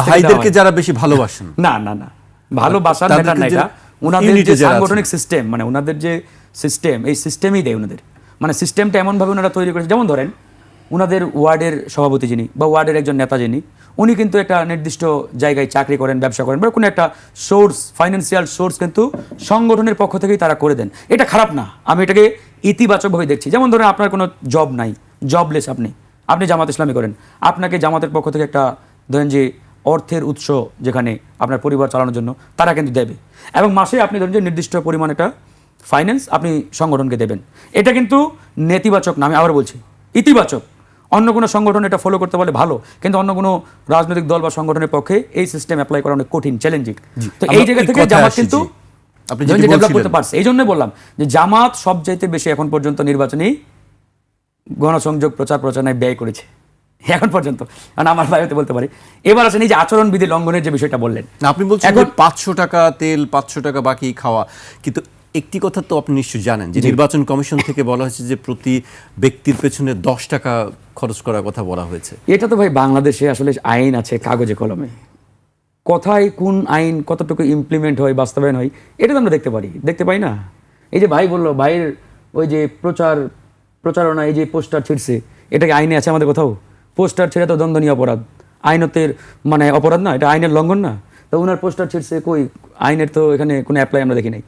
ভাইদেরকে যারা বেশি ভালোবাসেন, না না না, ভালোবাসার ম্যাটার না, এটা ওনাদের যে সাংগঠনিক সিস্টেম, মানে ওনাদের যে সিস্টেম, এই সিস্টেমই দেয় ওনাদের, মানে সিস্টেমটা এমনভাবে ওনারা তৈরি করেছে। যেমন ধরেন ওনাদের ওয়ার্ডের সভাপতি যিনি বা ওয়ার্ডের একজন নেতা যিনি, উনি কিন্তু একটা নির্দিষ্ট জায়গায় চাকরি করেন, ব্যবসা করেন, বা কোনো একটা সোর্স, ফাইন্যান্সিয়াল সোর্স কিন্তু সংগঠনের পক্ষ থেকেই তারা করে দেন। এটা খারাপ না, আমি এটাকে ইতিবাচকভাবে দেখছি। যেমন ধরেন আপনার কোনো জব নাই, জবলেস, আপনি জামাত ইসলামী করেন, আপনাকে জামাতের পক্ষ থেকে একটা ধরেন যে অর্থের উৎস, যেখানে আপনার পরিবার চালানোর জন্য তারা কিন্তু দেবে, এবং মাসে আপনি ধরেন যে নির্দিষ্ট পরিমাণ একটা ফাইন্যান্স আপনি সংগঠনকে দেবেন। এটা কিন্তু নেতিবাচক না, আমি আবার বলছি ইতিবাচক। অন্য কোনো সংগঠন এটা ফলো করতে পারলে ভালো, কিন্তু অন্য কোনো রাজনৈতিক দল বা সংগঠনের পক্ষে এই সিস্টেম অ্যাপ্লাই করা অনেক কঠিন, চ্যালেঞ্জিং। তো এই জায়গা থেকে জামাত কিন্তু ডেভেলপ করতে পারছে। এই জন্যই বললাম যে জামাত সবচাইতে বেশি এখন পর্যন্ত নির্বাচনী গণসংযোগ প্রচার প্রচারণায় ব্যয় করেছে এখন পর্যন্ত, কারণ আমার ভাইতে বলতে পারি। এবার আসেন এই যে আচরণবিধি লঙ্ঘনের যে বিষয়টা বললেন, আপনি বলছেন যে 500 টাকা তেল, 500 টাকা বাকি খাওয়া, কিন্তু একটি কথা তো আপনি নিশ্চয়ই জানেন যে নির্বাচন কমিশন থেকে বলা হয়েছে যে প্রতি ব্যক্তির পেছনে 10 টাকা খরচ করার কথা বলা হয়েছে। এটা তো ভাই বাংলাদেশে আসলে আইন আছে কাগজে কলমে, কথায় কোন আইন কতটুকু ইমপ্লিমেন্ট হয়, বাস্তবায়ন হয়, এটা তো আমরা দেখতে পাই না। এই যে ভাই বললো, ভাইয়ের ওই যে প্রচারণা, এই যে পোস্টার ছিঁড়ছে, এটাকে আইনে আছে আমাদের কোথাও? পোস্টার ছেড়ে তো দণ্ডনীয় অপরাধ, আইনতের মানে অপরাধ না, এটা আইনের লঙ্ঘন না? তো ওনার পোস্টার ছিঁড়ছে, কই আইনের তো এখানে কোনো অ্যাপ্লাই আমরা দেখি নাই।